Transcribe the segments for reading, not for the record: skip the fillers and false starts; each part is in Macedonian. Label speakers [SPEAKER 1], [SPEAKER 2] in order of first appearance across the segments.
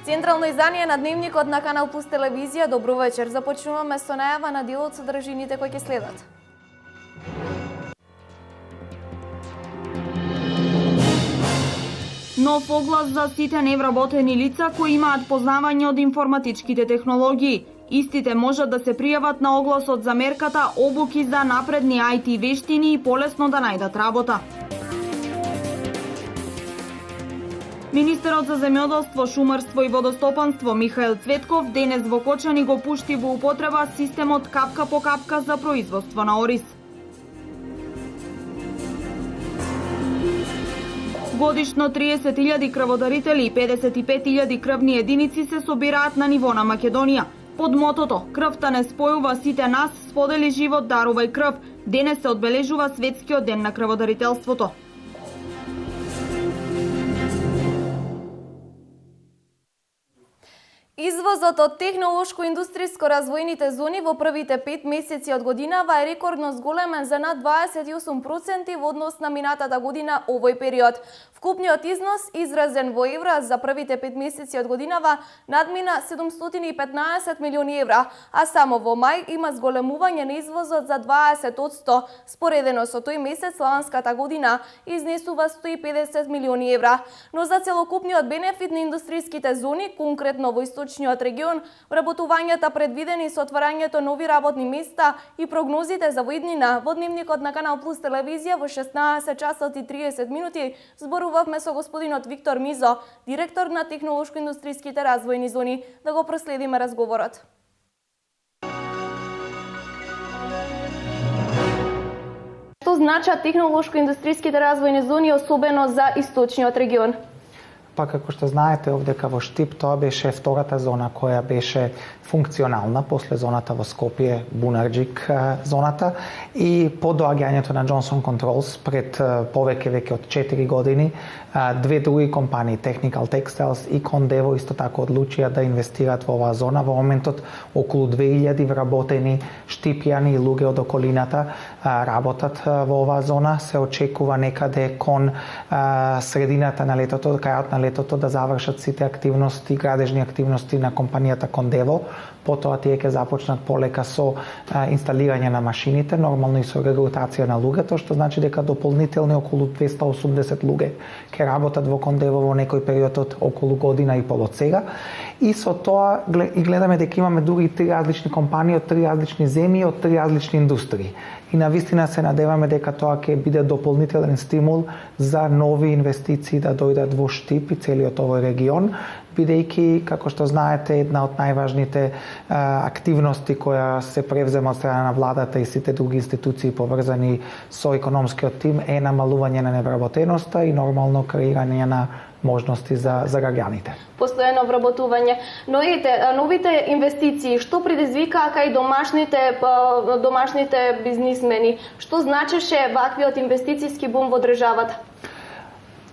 [SPEAKER 1] Централно издание на Дневникот на Канал Плюс телевизија. Добро вечер. Започнуваме со најава на дел од содржините кои ќе следат.
[SPEAKER 2] Нов оглас за сите невработени лица кои имаат познавање од информатичките технологии. Истите можат да се пријават на огласот за мерката обуки за напредни IT вештини и полесно да најдат работа. Министерот за земјоделство, шумарство и водостопанство Михаил Цветков денес во Кочани го пушти во употреба системот капка по капка за производство на ориз. Годишно 30.000 крводарители и 55.000 крвни единици се собираат на ниво на Македонија. Под мотото "Крвта не спојува сите нас, сподели живот, дарувај крв", денес се одбележува Светскиот ден на крводарителството.
[SPEAKER 1] Извозот од технолошко-индустријско развојните зони во првите 5 месеци од годинава е рекордно зголемен за над 28% во однос на минатата година овој период. Вкупниот износ, изразен во евра за првите 5 месеци од годинава, надмина 715 милиони евра, а само во мај има зголемување на извозот за 20%, споредено со тој месец ланската година изнесува 150 милиони евра. Но за целокупниот бенефит на индустријските зони, конкретно во источниот регион, вработувањата предвидени со отварањето нови работни места и прогнозите за воиднина во Дневникот на Канал Плюс телевизија во 16 часот и 30 минути зборувавме со господинот Виктор Мизо, директор на технолошко-индустријските развојни зони, да го проследиме разговорот. Што значат технолошко-индустријските развојни зони, особено за источниот регион?
[SPEAKER 3] Па како што знаете, овдека во Штип тоа беше втората зона која беше функционална после зоната во Скопје, Бунарџик зоната, и по доаѓањето на Johnson Controls пред веќе од 4 години, две други компании, Technical Textiles и Condevo, исто така одлучија да инвестираат во оваа зона. Во моментот околу 2000 вработени штипјани и луѓе од околината работат во оваа зона. Се очекува некаде кон средината на летото, крајот на летото да завршат сите активности, градежни активности на компанијата Condevo. Потоа тие ќе започнат полека со инсталирање на машините, нормално и со регрутација на луѓето, што значи дека дополнителни околу 280 луѓе ќе работат во Condevo во некој период од околу година и пол од сега. И со тоа и гледаме дека имаме дури 3 различни компании од 3 различни земји, од 3 различни индустрии. И навистина се надеваме дека тоа ќе биде дополнителен стимул за нови инвестиции да дојдат во Штип и целиот овој регион, бидејќи, како што знаете, една од најважните активности која се превзема од страна на владата и сите други институции поврзани со економскиот тим е намалување на невработеноста и нормално креирање на можности за граѓаните.
[SPEAKER 1] Постојано вработување. Но новите инвестиции, што предизвикаа кај домашните бизнисмени? Што значеше ваквиот инвестициски бум во државата?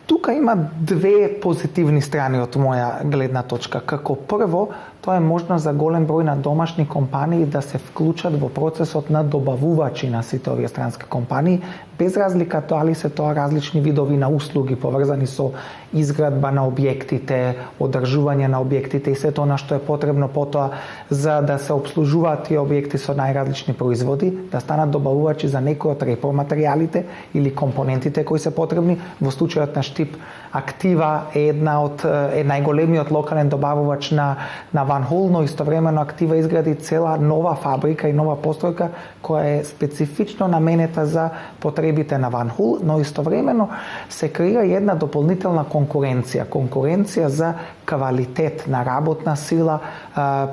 [SPEAKER 3] Тука има две позитивни страни од моја гледна точка. Како прво, тоа е можност за голем број на домашни компании да се вклучат во процесот на добавувачи на сите овие странски компании, без разлика дали се тоа различни видови на услуги поврзани со изградба на објектите, одржување на објектите и сето она што е потребно потоа за да се обслужуваат тие објекти со најразлични производи, да станат добавувачи за некои од репроматеријалите или компонентите кои се потребни. Во случајот на Штип, Актива е најголемиот локален добавувач на Ван Хол, но истовремено Актива изгради цела нова фабрика и нова постројка која е специфично наменета за потребите на Ван Хол, но истовремено се креира една дополнителна конкуренција за квалитет на работна сила,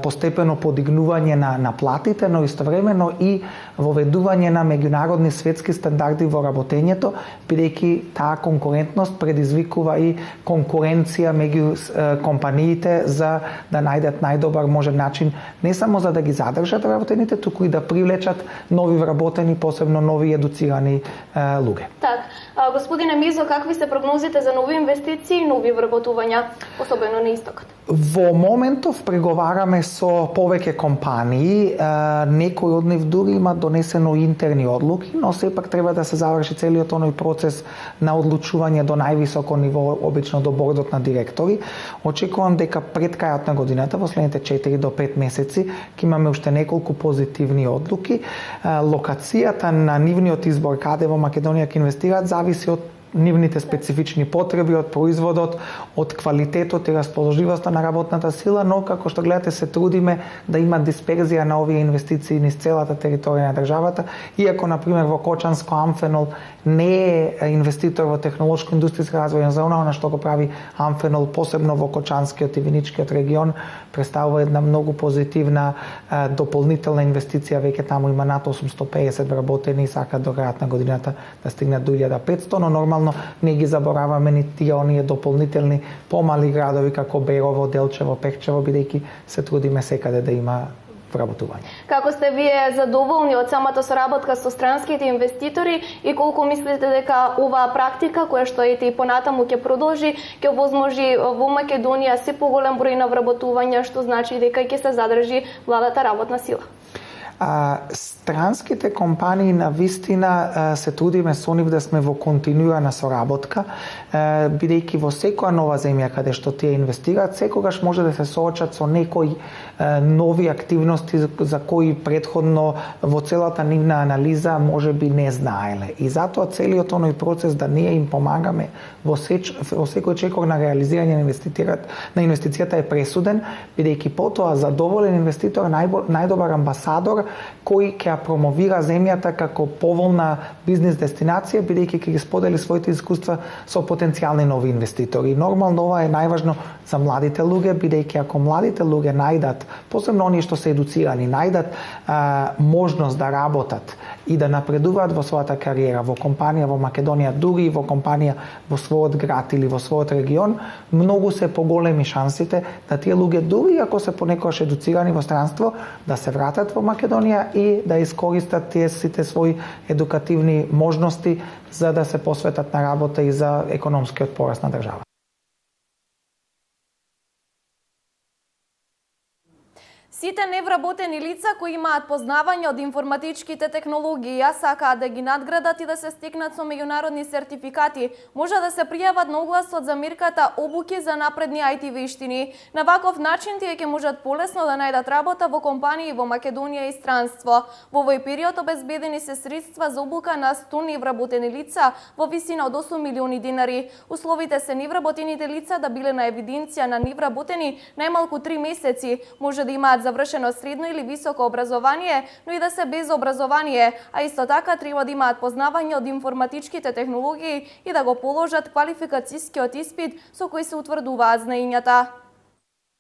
[SPEAKER 3] постепено подигнување на платите, но истовремено и воведување на меѓународни светски стандарди во работењето, бидејќи таа конкурентност предизвикува и конкуренција меѓу компаниите за да најдат најдобар можен начин не само за да ги задржат вработените, туку и да привлечат нови вработени, посебно нови едуцирани луѓе.
[SPEAKER 1] Так, господине Мизо, какви се прогнозите за нови инвестиции и нови вработувања, особено на истокот?
[SPEAKER 3] Во моментов преговараме со повеќе компании, некои од нив дури имаат донесено интерни одлуки, но сепак треба да се заврши целиот оној процес на одлучување до највисоко ниво, обично до бордот на директори. Очекувам дека пред крајот на годината, во следните 4 до 5 месеци, ќе имаме уште неколку позитивни одлуки. Локацијата на нивниот избор каде во Македонија ќе инвестираат зависи од нивните специфични потреби, од производот, од квалитетот и расположливоста на работната сила, но како што гледате се трудиме да има дисперзија на овие инвестиции низ целата територија на државата, иако например во Кочанско Амфенол не е инвеститор во технолошко-индустријска развојна зона, она што го прави Амфенол посебно во Кочанскиот и Виничкиот регион представува една многу позитивна дополнителна инвестиција, веќе таму има над 850 вработени и сакаат до крајот на годината да стигнат до 1500, но нормално не ги забораваме ни тие оние дополнителни помали градови како Берово, Делчево, Пехчево, бидејќи се трудиме секаде да има вработување.
[SPEAKER 1] Како сте вие задоволни од самата соработка со странските инвеститори и колку мислите дека оваа практика, која што и понатаму ќе продолжи, ќе овозможи во Македонија се поголем број на вработувања, што значи дека ќе се задржи младата работна сила?
[SPEAKER 3] Странските компании на вистина се трудиме со нив да сме во континуирана соработка, бидејќи во секоја нова земја каде што тие инвестираат, секогаш може да се соочат со некои нови активности за кои претходно во целата нивна анализа може би не знаеле. И затоа целиот оној процес да ние им помагаме во секој чекор на реализирање на инвестицијата е пресуден, бидејќи потоа задоволен инвеститор најдобар амбасадор кој ќе промовира земјата како поволна бизнис дестинација, бидејќи ќе ги сподели своите искуства со потенцијални нови инвеститори. Нормално ова е најважно за младите луѓе, бидејќи ако младите луѓе најдат, посебно оние што се едуцирани, најдат можност да работат и да напредуваат во својата кариера во компанија во Македонија, дури и во компанија во својот град или во својот регион, многу се поголеми шансите да тие луѓе, дури ако се понекогаш едуцирани во странство, да се вратат во Македонија и да искористат тие сите своји едукативни можности за да се посветат на работа и за економскиот пораст на држава.
[SPEAKER 1] Сите невработени лица кои имаат познавање од информатичките технологии, сакаат да ги надградат и да се стекнат со меѓународни сертификати, може да се пријават на огласот за мирката обуки за напредни IT вештини. На ваков начин тие ќе можат полесно да најдат работа во компании во Македонија и странство. Во овој период обезбедени се средства за обука на 100 невработени лица во висина од 8 милиони динари. Условите се невработените лица да биле на евиденција на невработени најмалку 3 месеци, може да имаат завршено средно или високо образование, но и да се без образование, а исто така треба да имаат познавање од информатичките технологии и да го положат квалификацијскиот испит со кој се утврдуваат знаењата.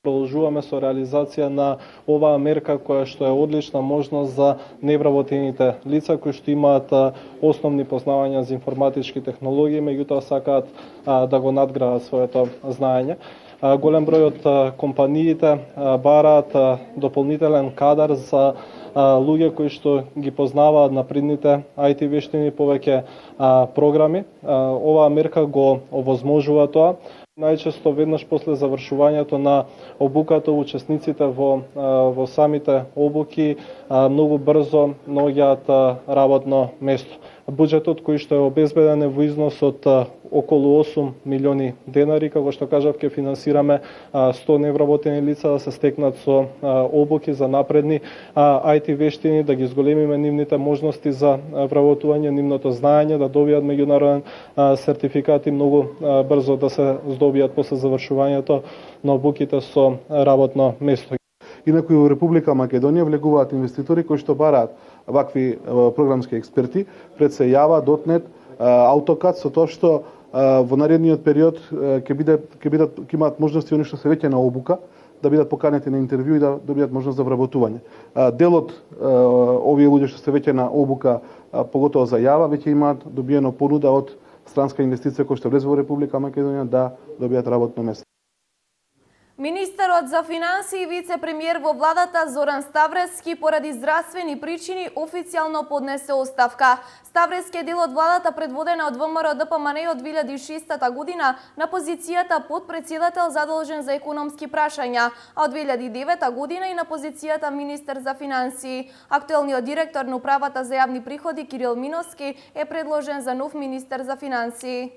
[SPEAKER 4] Продолжуваме со реализација на оваа мерка која што е одлична можност за невработените лица кои што имаат основни познавања за информатички технологии, меѓутоа сакаат да го надградат своето знаење. Голем број од компаниите бараат дополнителен кадар за луѓе кои што ги познаваат напредните IT вештини, повеќе програми. Оваа мерка го овозможува тоа. Најчесто веднаш после завршувањето на обуката учесниците во самите обуки многу брзо наоѓаат работно место. Буџетот кој што е обезбеден е во износ од околу 8 милиони денари, како што кажав, ќе финансираме 100 невработени лица да се стекнат со обуки за напредни IT вештини, да ги зголемиме нивните можности за вработување, нивното знаење, да добијат меѓународен сертификат и многу брзо да се здобијат после завршувањето на обуките со работно место.
[SPEAKER 5] Инаку и во Република Македонија влегуваат инвеститори кои што бараат вакви програмски експерти, пред се јава .NET, AutoCAD, со тоа што во наредниот период ќе имаат можности оние што се веќе на обука да бидат поканети на интервју и да добијат можност за вработување. Дел од овие луѓе што се веќе на обука, поготово за Јава, веќе имаат добиено понуда од странска инвестиција која што влезе во Република Македонија да добијат работно место.
[SPEAKER 1] Министерот за финансии и вице-премиер во владата Зоран Ставрески поради здравствени причини официјално поднесе оставка. Ставрески е дел од владата предводена од ВМРО ДПМН од 2006 година на позицијата подпредседател задолжен за економски прашања, а од 2009 година и на позицијата министер за финансии. Актуелниот директор на управата за јавни приходи Кирил Миновски е предложен за нов министер за финансии.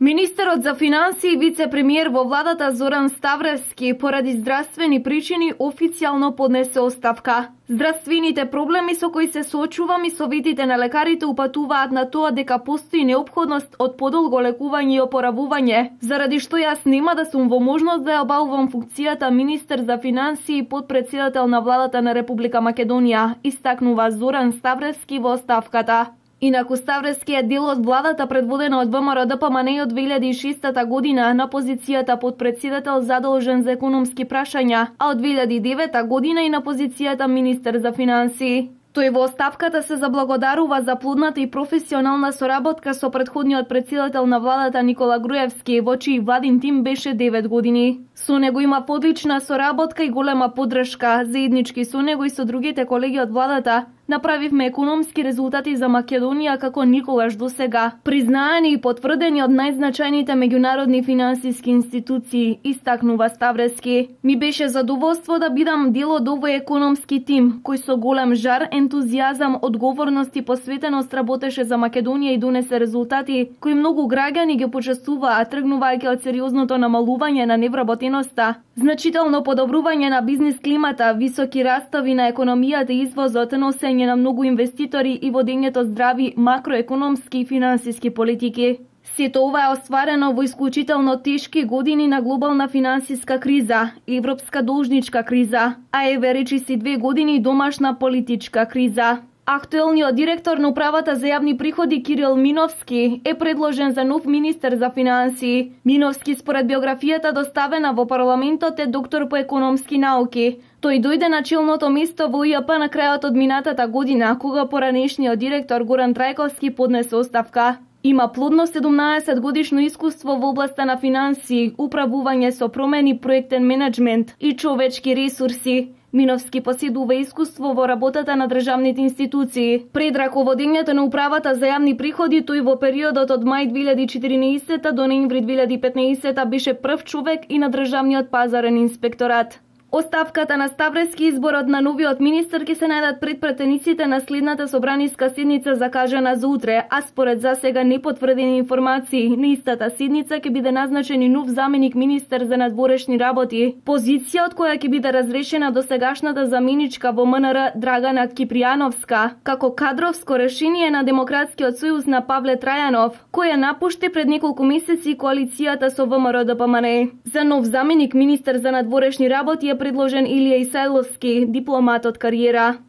[SPEAKER 1] Министерот за финансии и вице-премиер во владата Зоран Ставрески поради здравствени причини официјално поднесе оставка. Здравствените проблеми со кои се соочува мисловитите на лекарите упатуваат на тоа дека постои неопходност од подолго лекување и опоравување, заради што јас нема да сум во можност да ја обавувам функцијата министер за финансии и подпредседател на владата на Република Македонија, истакнува Зоран Ставрески во оставката. Инаку Ставрески е дел од владата предводена од ВМРО ДПМН од 2006 година на позицијата подпредседател задолжен за економски прашања, а од 2009 година и на позицијата министер за финансии. Тој во оставката се заблагодарува за плодната и професионална соработка со претходниот председател на владата Никола Груевски, во чиј владин тим беше 9 години. Со него има подлична соработка и голема поддршка. Заеднички со него и со другите колеги од владата направивме економски резултати за Македонија како никогаш досега, признаени и потврдени од најзначајните меѓународни финансиски институции, истакнува Ставрески. Ми беше задоволство да бидам дел од овој економски тим, кој со голем жар, ентузијазам, одговорност и посветеност работеше за Македонија и донесе резултати кои многу граѓани ги почестуваа, тргнувајќи од сериозното намалување на невработеноста, значително подобрување на бизнис климата, високи растови на економијата и извозот, носење на многу инвеститори и водењето здрави макроекономски и финансиски политики. Сето ова е остварено во исклучително тешки години на глобална финансиска криза, европска должничка криза, а еве речиси 2 години домашна политичка криза. Актуелниот директор на управата за јавни приходи Кирил Миновски е предложен за нов министер за финансии. Миновски според биографијата доставена во парламентот е доктор по економски науки. Тој дојде на челното место во УЈП на крајот од минатата година, кога поранешниот директор Горан Трајковски поднесе оставка. Има плодно 17 годишно искуство во областа на финансии, управување со промени, проектен менеджмент и човечки ресурси. Миновски поседува искуство во работата на државните институции. Пред раководењето на управата за јавни приходи, тој во периодот од мај 2014 до ноември 2015 беше прв човек и на државниот пазарен инспекторат. Оставката на Ставрески и изборот на новиот министер ќе се најдат пред пратениците на следната собраниска седница закажана за утре, а според засега непотврдени информации, на истата седница ќе биде назначен и нов заменик министер за надворешни работи, позиција од која ќе биде разрешена досегашната заменичка во МНР Драгана Кипријановска, како кадровско решение на Демократскиот сојуз на Павле Трајанов, која напушти пред неколку месеци коалицијата со ВМРО ДПМН. За нов заменик министер за надворешни работи е предложен Илија Исајловски, дипломат од кариера.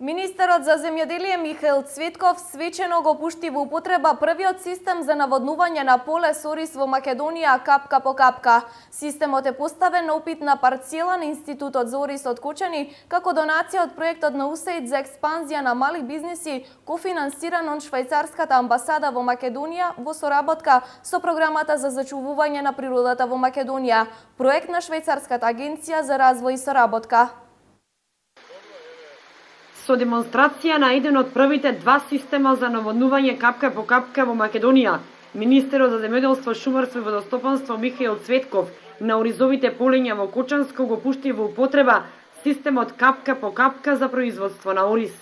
[SPEAKER 1] Министерот за земјоделие Михаил Цветков свечено го пушти во употреба првиот систем за наводнување на поле со орис во Македонија капка по капка. Системот е поставен на опитна парцела на Институтот за орис од Кочани како донација од проектот на УСАИД за експанзија на мали бизниси кофинансиран од Швајцарската амбасада во Македонија во соработка со програмата за зачувување на природата во Македонија, проект на Швајцарската агенција за развој и соработка.
[SPEAKER 6] Со демонстрација на еден од првите два система за наводнување капка по капка во Македонија, министерот за земјоделство, шумарство и водостопанство Михаил Цветков на оризовите полења во Кочанско го пушти во употреба системот капка по капка за производство на ориз.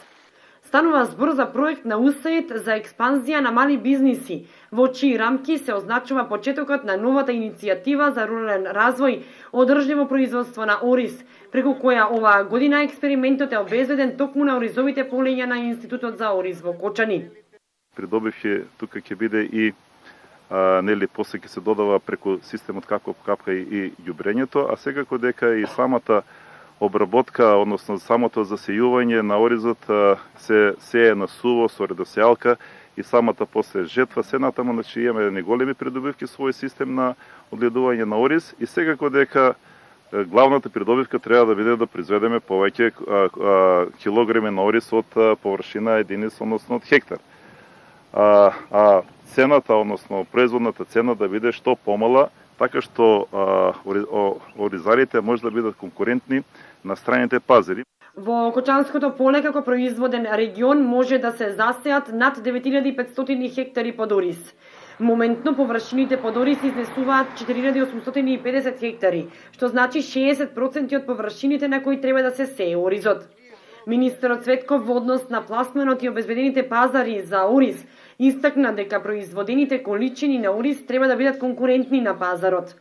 [SPEAKER 6] Станува збор за проект на УСАИД за експанзија на мали бизниси, во чии рамки се означува почетокот на новата иницијатива за рурален развој, одржливо производство на ориз, преку која оваа година експериментот е обезбеден токму на оризовите полења на Институтот за ориз во Кочани.
[SPEAKER 7] Придобив е тука ќе биде и нели после ќе се додава преку системот капка по капка и ѓубрењето, а секако дека и самата обработка, односно самото засејување на оризот се сее на суво со редосејалка и самата после жетва се натаму, значи имаме неголеми придобивки свој систем на одгледување на ориз и секако дека главната придобивка треба да биде да произведеме повеќе килограми на ориз од површина единица, односно од хектар. А цената, односно производната цена да биде што помала, така што оризарите може да бидат конкурентни на страните пазари.
[SPEAKER 6] Во Кочанското поле како производен регион може да се засеат над 9500 хектари под ориз. Моментно површините под ориз изнесуваат 4850 хектари, што значи 60% од површините на кои треба да се сее оризот. Министерот Цветков во однос на пласманот и обезбедените пазари за ориз истакна дека производените количини на ориз треба да бидат конкурентни на пазарот.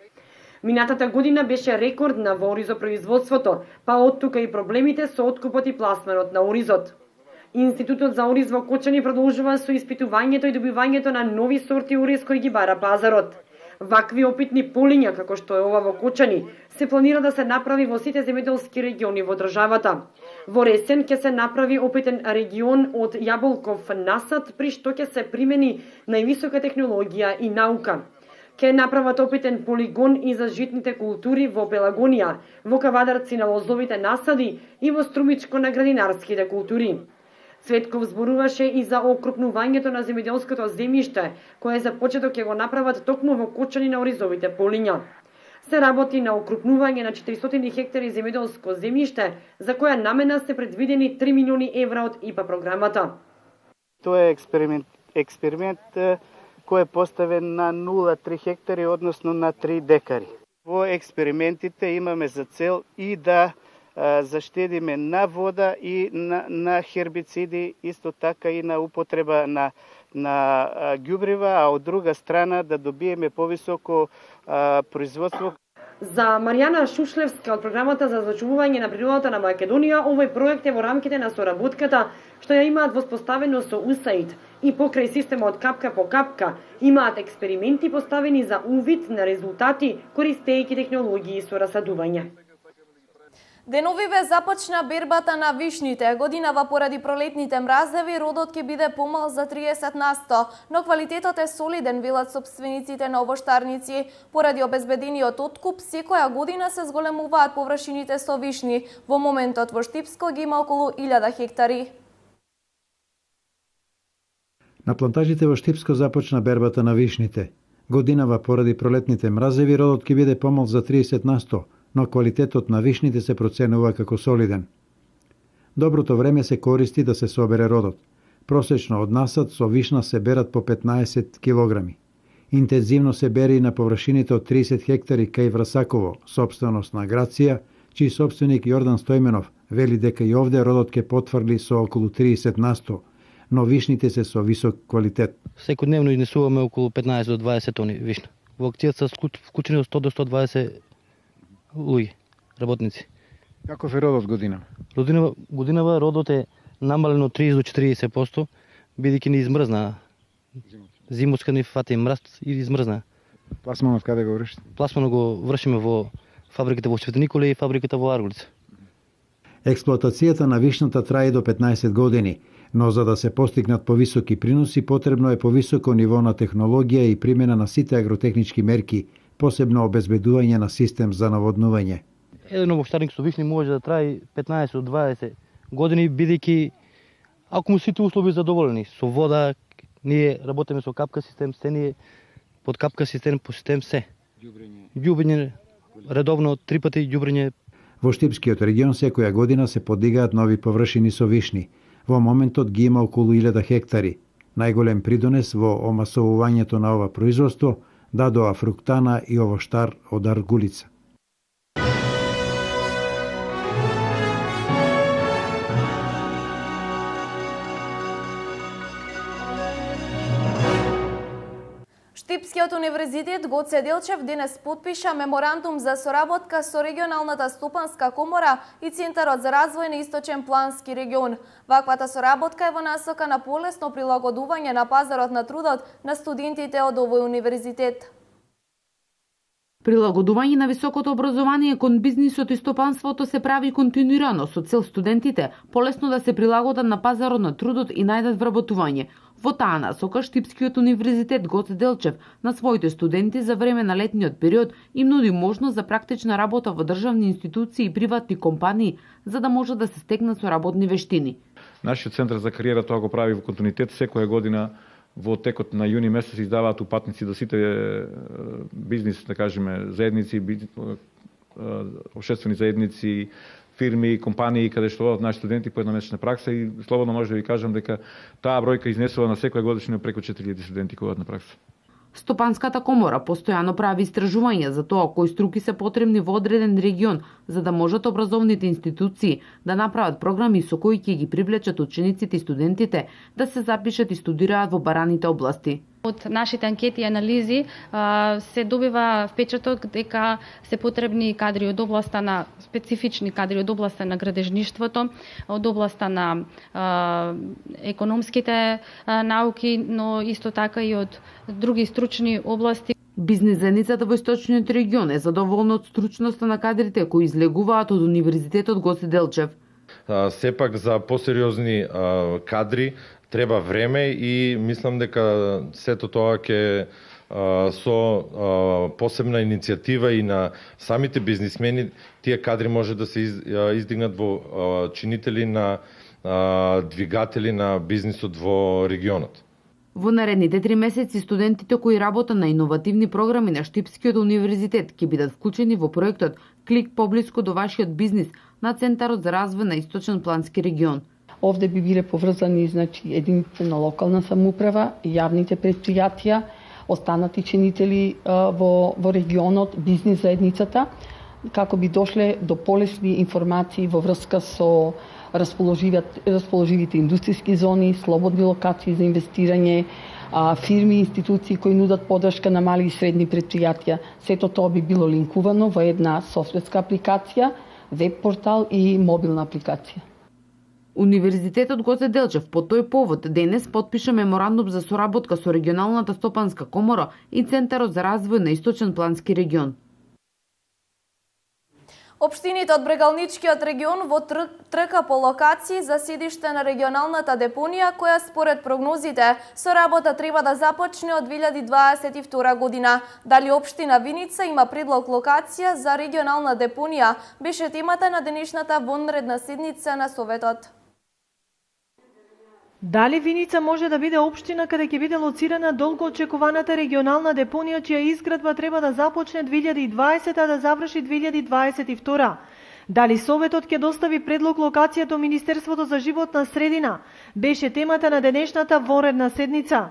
[SPEAKER 6] Минатата година беше рекордна во оризопроизводството, па оттука и проблемите со откупот и пласманот на оризот. Институтот за ориз во Кочани продолжува со испитувањето и добивањето на нови сорти ориз кои ги бара пазарот. Вакви опитни полиња, како што е ова во Кочани, се планира да се направи во сите земјоделски региони во државата. Во Ресен ќе се направи опитен регион од јаболков насад, при што ќе се примени највисока технологија и наука. Ке направат опитен полигон и за житните култури во Пелагонија, во Кавадарци на лозовите насади и во Струмичко на градинарските култури. Цветков зборуваше и за окрупнувањето на земјоделското земјиште, кое започето ќе го направат токму во Кочани на оризовите полиња. Се работи на окрупнување на 400 хектари земјоделско земјиште, за која намена се предвидени 3 милиони евра од ИПА програмата.
[SPEAKER 8] Тоа е експеримент кој е поставен на 0,3 хектари, односно на 3 декари. Во експериментите имаме за цел и да заштедиме на вода и на хербициди, исто така и на употреба на ѓубрива, а од друга страна да добиеме повисоко производство.
[SPEAKER 6] За Маријана Шушлевска од програмата за зачувување на природата на Македонија, овој проект е во рамките на соработката што ја имаат воспоставено со USAID и покрај системот капка по капка имаат експерименти поставени за увид на резултати користејќи технологии со расадување.
[SPEAKER 1] Деновиве започна бербата на вишните. Годинава поради пролетните мразеви родот ќе биде помал за 30%, но квалитетот е солиден, велат собствениците на овоштарници. Поради обезбедениот откуп, секоја година се зголемуваат површините со вишни. Во моментот во Штипско ги има околу 1000 хектари.
[SPEAKER 9] На плантажите во Штипско започна бербата на вишните. Годинава поради пролетните мразеви родот ќе биде помал за 30%, но квалитетот на вишните се проценува како солиден. Доброто време се користи да се собере родот. Просечно од насад со вишна се берат по 15 килограми. Интензивно се бери на површините од 30 хектари кај Врасаково, собственост на Грација, чиј собственик Јордан Стојменов вели дека и овде родот ќе потврли со околу 30%, но вишните се со висок квалитет.
[SPEAKER 10] Секојдневно изнесуваме околу 15 до 20 тони вишна. Во акцијата се вклучени од 100 до 120 луѓе, работници.
[SPEAKER 9] Каков е родот годинава?
[SPEAKER 10] Годинава родот е намалено 30 до 40%, бидејќи ни измрзна. Зимотска ни фати мраз и измрзна.
[SPEAKER 9] Пласманот каде го вршите?
[SPEAKER 10] Пласманот го вршиме во фабриката во Цветениколе и фабриката во Арголица.
[SPEAKER 9] Експлоатацијата на вишната трае до 15 години, но за да се постигнат повисоки приноси потребно е повисоко ниво на технологија и примена на сите агротехнички мерки, посебно обезбедување на систем за наводнување.
[SPEAKER 10] Еден овоштарник со вишни може да трае 15 до 20 години, бидејќи ако му сите услови задоволени, со вода, ние работиме со капка систем, се ние под капка систем по систем се. Ѓубрење редовно 3 пати ѓубрење.
[SPEAKER 9] Во Штипскиот регион секоја година се подигаат нови површини со вишни. Во моментот ги има околу 1000 хектари. Најголем придонес во омасовувањето на ова производство дадоа Фруктана и овоштар од Аргулица.
[SPEAKER 1] Штипскиот универзитет Гоце Делчев денес потпиша меморандум за соработка со регионалната стопанска комора и Центарот за развој на Источен плански регион. Ваквата соработка е во насока на полесно прилагодување на пазарот на трудот на студентите од овој универзитет.
[SPEAKER 11] Прилагодување на високото образование кон бизнисот и стопанството се прави континуирано со цел студентите полесно да се прилагодат на пазарот на трудот и најдат вработување. Во таа насока Штипскиот универзитет Гоце Делчев на своите студенти за време на летниот период им нуди можност за практична работа во државни институции и приватни компании за да може да се стекнат со работни вештини.
[SPEAKER 12] Нашиот центар за кариера тоа го прави во континуитет, секоја година во текот на јуни месец издаваат упатници до сите бизнис, да кажеме, заедници, општествени заедници, фирми, компании каде што водат наши студенти по едномесечна пракса и слободно може да ви кажам дека таа бројка изнесува на секоја годишна преку 4000 студенти кои одат на пракса.
[SPEAKER 11] Стопанската комора постојано прави истражувања за тоа кои струки се потребни во одреден регион за да можат образовните институции да направат програми со кои ќе ги привлечат учениците и студентите да се запишат и студираат во бараните области.
[SPEAKER 13] Од нашите анкети и анализи се добива впечаток дека се потребни кадри од областа на специфични кадри од областа на градежништвото, од областа на економските науки, но исто така и од други стручни области.
[SPEAKER 11] Бизнис заедницата во источниот регион е задоволна од стручноста на кадрите кои излегуваат од Универзитетот Гоце Делчев.
[SPEAKER 14] Сепак за посериозни кадри треба време и мислам дека сето тоа ќе со посебна иницијатива и на самите бизнисмени тие кадри може да се издигнат во чинители на двигатели на бизнисот во регионот.
[SPEAKER 11] Во наредните 3 месеци студентите кои работат на иновативни програми на Штипскиот универзитет ќе бидат вклучени во проектот Клик поблиску до вашиот бизнис на Центарот за развој на Источен плански регион.
[SPEAKER 15] Овде би биле поврзани единиците на локална самоуправа, јавните претпријатија, останати чинители во регионот, бизнис заедницата, како би дошле до полесни информации во врска со расположивите индустријски зони, слободни локации за инвестирање, фирми и институции кои нудат поддршка на мали и средни претпријатија. Сето тоа би било линкувано во една софтверска апликација, веб портал и мобилна апликација.
[SPEAKER 11] Универзитетот Гоце Делчев по тој повод денес подпиша меморандум за соработка со регионалната стопанска комора и Центарот за развој на Источен плански регион.
[SPEAKER 1] Општините од Брегалничкиот регион во трка по локации за седиште на регионалната депонија, која според прогнозите со работа треба да започне од 2022 година. Дали општина Виница има предлог локација за регионална депонија, беше темата на денешната вонредна седница на Советот.
[SPEAKER 16] Дали Виница може да биде општина каде ќе биде лоцирана долго очекуваната регионална депонија чија изградба треба да започне 2020, а да заврши 2022? Дали Советот ќе достави предлог локација до Министерството за животна средина? Беше темата на денешната вонредна седница.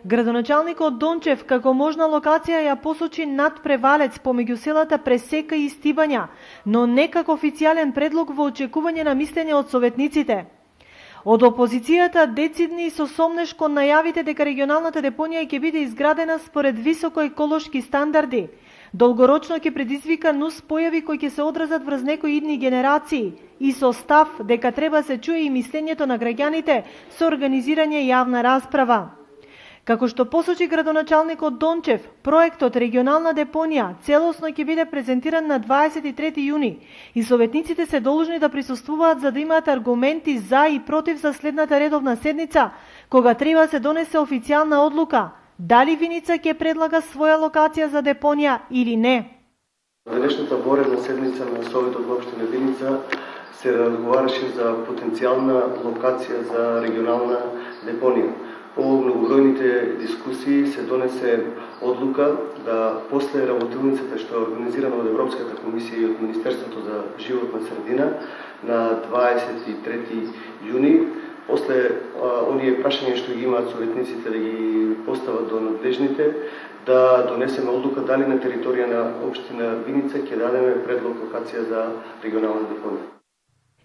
[SPEAKER 16] Градоначалникот Дончев како можна локација ја посочи над Превалец помеѓу селата Пресека и Стибања, но не како официјален предлог во очекување на мислење од советниците. Од опозицијата децидни и со сомнеш кон најавите дека регионалната депонија ќе биде изградена според високо еколошки стандарди. Долгорочно ќе предизвика нус појави кои ќе се одразат врз некои идни генерации и со став дека треба се чуе и мислењето на граѓаните со организирање јавна расправа. Како што посочи градоначалникот Дончев, проектот регионална депонија целосно ќе биде презентиран на 23 јуни и советниците се должни да присуствуваат за да имаат аргументи за и против за следната редовна седница, кога треба се донесе официјална одлука дали Виница ќе предлага своја локација за депонија или не.
[SPEAKER 17] Денешната вонредна седница на Советот во општина Виница се разговараше за потенцијална локација за регионална депонија. По многобројните дискусии се донесе одлука да после работилницата што е организирана од Европската комисија и од Министерството за животна средина на 23 јуни, после оние прашања што ги имаат советниците да ги постават до надлежните, да донесеме одлука дали на територија на општина Виница ќе дадеме предлог локација за регионална депонија.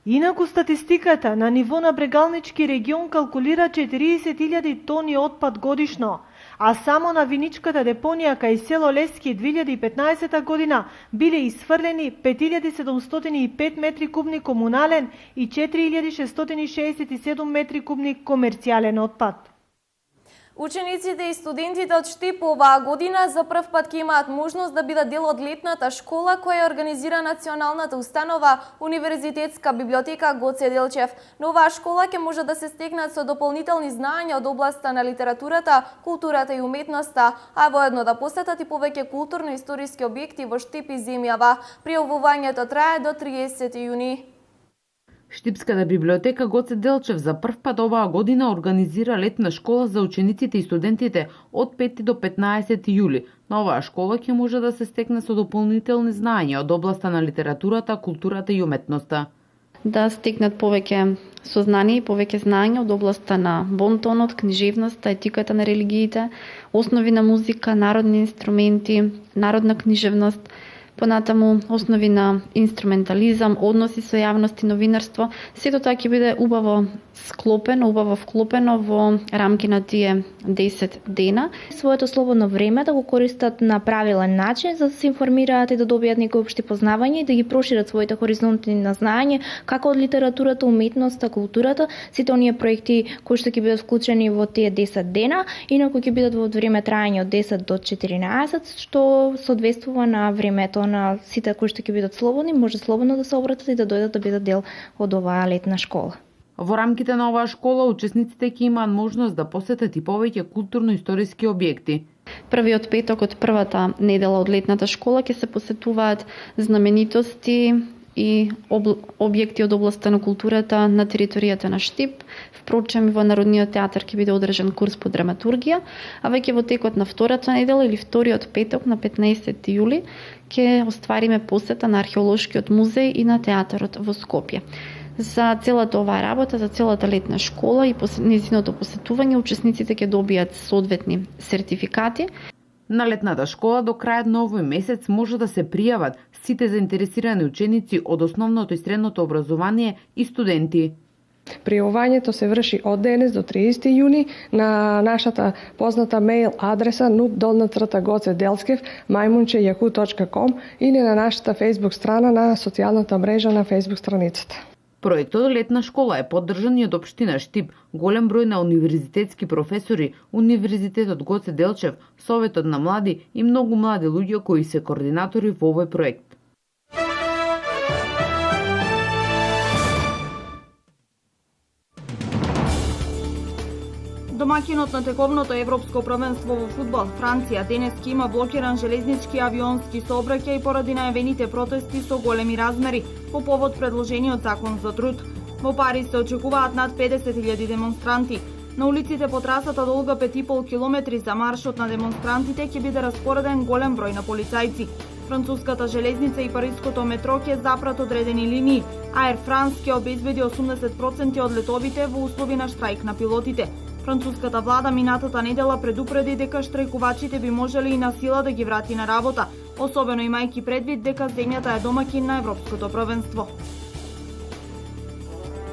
[SPEAKER 16] Инаку статистиката на ниво на Брегалнички регион калкулира 40.000 тони отпад годишно, а само на Виничката депонија кај село Лески 2015 година биле изфрлени 5705 метри кубни комунален и 4667 метри кубни комерцијален отпад.
[SPEAKER 1] Учениците и студентите од Штип оваа година за прв пат ќе имаат можност да бидат дел од летната школа која организира националната установа Универзитетска библиотека Гоце Делчев. На оваа школа ќе може да се стекнат со дополнителни знаења од областа на литературата, културата и уметноста, а воедно да посетат и повеќе културно-историски објекти во Штип и земјава. Пријавувањето трае до 30 јуни.
[SPEAKER 11] Штипската библиотека Гоце Делчев за прв пат оваа година организира летна школа за учениците и студентите од 5 до 15 јули. На оваа школа ќе може да се стекне со дополнителни знаења од областа на литературата, културата и уметноста.
[SPEAKER 13] Да стекнат повеќе сознание и повеќе знаење од областа на бонтонот, книжевноста, етиката на религиите, основи на музика, народни инструменти, народна книжевност, понатаму основи на инструментализам, односи со јавност и новинарство. Сето тоа ќе биде убаво вклопено во рамки на тие 10 дена.
[SPEAKER 18] Своето слободно време да го користат на правилен начин, за да се информираат и да добијат некои општи познавања и да ги прошират своите хоризонти на знаење, како од литературата, уметноста, културата, сите оние проекти кои што ќе бидат вклучени во тие 10 дена, инаку ќе бидат во време траење од 10 до 14, што соодветствува на времето на сите кои што ќе бидат слободни, може слободно да се обратат и да дојдат да бидат дел од оваа летна школа.
[SPEAKER 11] Во рамките на оваа школа учесниците ќе имаат можност да посетат и повеќе културно-историски објекти.
[SPEAKER 13] Првиот петок од првата недела од летната школа ќе се посетуваат знаменитости и објекти од областта на културата на територијата на Штип. Впрочем, во Народниот театар ќе биде одржан курс по драматургија, а веќе во текот на втората недела или вториот петок на 15 јули ќе оствариме посета на археолошкиот музеј и на театарот во Скопје. За целата оваа работа, за целата летна школа и незиното посетување, учесниците ќе добијат соодветни сертификати.
[SPEAKER 11] На летната школа до крајот на овој месец може да се пријават сите заинтересирани ученици од основното и средното образование и студенти.
[SPEAKER 19] Пријавувањето се врши од денес до 30 јуни на нашата позната мејл адреса noob.gocedelskev@yahoo.com или на нашата Facebook страна на социјалната мрежа на Facebook страницата.
[SPEAKER 11] Проектот Летна школа е поддржан и од општина Штип, голем број на универзитетски професори, Универзитетот Гоце Делчев, Советот на млади и многу млади луѓе кои се координатори во овој проект.
[SPEAKER 2] Домаќинот на тековното европско првенство во фудбал, Франција, денес ќе има блокиран железнички и авионски сообраќај поради најавените протести со големи размери по повод предложениот закон за труд. Во Париз се очекуваат над 50.000 демонстранти. На улиците по трасата долга 5,5 километри за маршот на демонстрантите ќе биде распореден голем број на полицајци. Француската железница и париското метро ќе запрат одредени линии, а Air France ќе обезбеди 80% од летовите во услови на штрајк на пилотите. Француската влада минатата недела предупреди дека штрајкувачите би можели и на сила да ги врати на работа, особено имајќи предвид дека земјата е домаќин на европското првенство.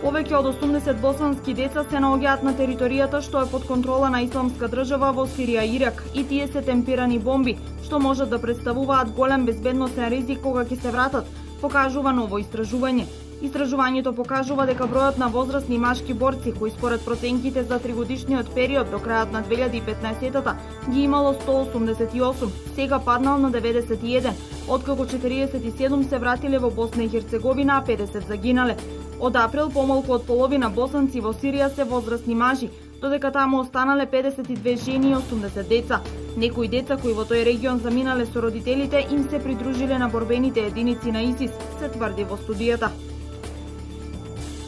[SPEAKER 2] Повеќе од 80 босански деца се наоѓаат на територијата што е под контрола на Исламска држава во Сирија и Ирак, и тие се темпирани бомби, што можат да представуваат голем безбедносен ризик кога ќе се вратат, покажува ново истражување. Истражувањето покажува дека бројот на возрастни машки борци, кои според проценките за 3-годишниот период до крајот на 2015-тата ги имало 188, сега паднал на 91, откако 47 се вратиле во Босна и Херцеговина, а 50 загинале. Од април помалку од половина босанци во Сирија се возрастни мажи, додека таму останале 52 жени и 80 деца. Некои деца кои во тој регион заминале со родителите им се придружиле на борбените единици на ИСИС, се тврди во студијата.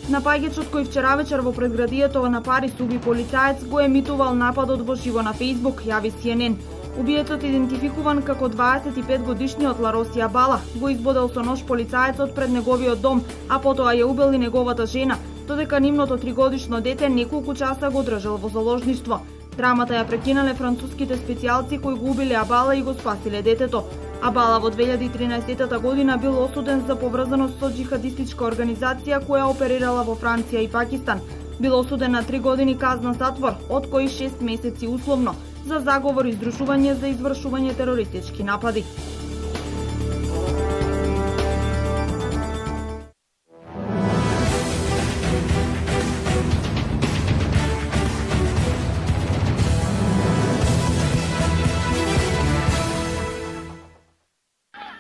[SPEAKER 2] Напаѓачот кој вчера вечер во предградието на Париз уби полицаец го емитувал нападот во живо на Facebook, јави CNN. Убиецот идентификуван како 25-годишниот Лароси Абала го избодел со нож полицаецот пред неговиот дом, а потоа ја убил и неговата жена, додека нивното 3-годишно дете неколку часа го држал во заложништво. Драмата ја прекинале француските специјалци кои го убиле Абала и го спасиле детето. Абала во 2013 година бил осуден за поврзаност со џихадистичка организација која оперирала во Франција и Пакистан. Бил осуден на 3 години казна затвор, од кои 6 месеци условно, за заговор и здружување за извршување терористички напади.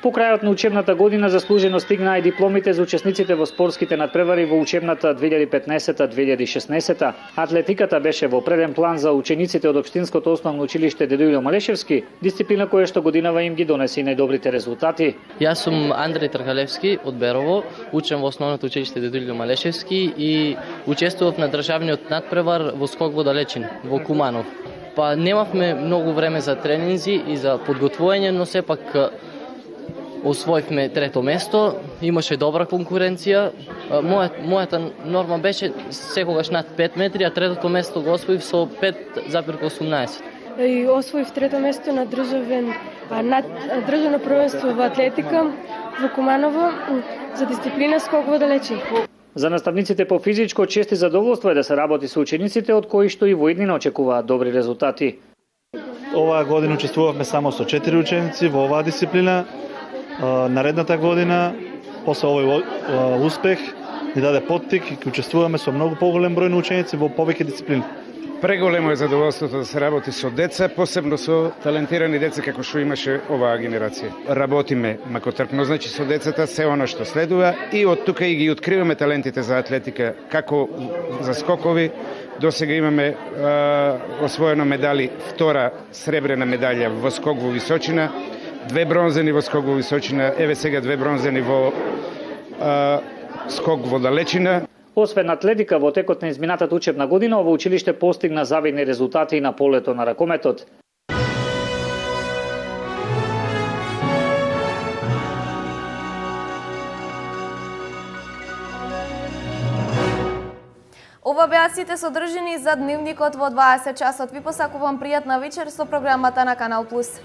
[SPEAKER 20] По крајот на учебната година заслужено стигнаа и дипломите за учесниците во спортските надпревари во учебната 2015-2016. Атлетиката беше во преден план за учениците од Општинското основно училиште Дедоилјо Малешевски, дисциплина која што годинава им ги донесе најдобрите резултати.
[SPEAKER 21] Јас сум Андреј Тргалевски од Берово, учам во основното училиште Дедоилјо Малешевски и учествував на државниот надпревар во скок во далечин во Куманов. Па немавме многу време за тренинзи и за подготвување, но сепак освоивме трето место, имаше добра конкуренција. Мојата норма беше секогаш над 5 метри, а третото место го освоив со 5,18.
[SPEAKER 22] И освоив трето место на државно првенство во атлетика во Куманово за дисциплина скок во далечин.
[SPEAKER 20] За наставниците по физичко чест и задоволство е да се работи со учениците од кои што и во иднина очекуваат добри резултати.
[SPEAKER 23] Оваа година учествувавме само со 4 ученици во оваа дисциплина. Наредната година, после овој успех, ни даде поттик и ќе учествуваме со многу поголем број на ученици во повеќе дисциплини.
[SPEAKER 24] Преголемо е задоволството да се работи со деца, посебно со талентирани деца како што имаше оваа генерација. Работиме макотрпно, значи со децата се она што следува и од тука и ги откриваме талентите за атлетика, како за скокови. До сега имаме освоено медали, втора сребрена медалја во скок во височина, 2 бронзени во скок во височина, еве сега 2 бронзени во скок во далечина.
[SPEAKER 20] Освен атлетика, во текот на изминатата учебна година, ово училиште постигна завидни резултати и на полето на ракометот.
[SPEAKER 1] Ова беа сите содржини за дневникот во 20 часот. Ви посакувам пријатна вечер со програмата на Канал Плюс.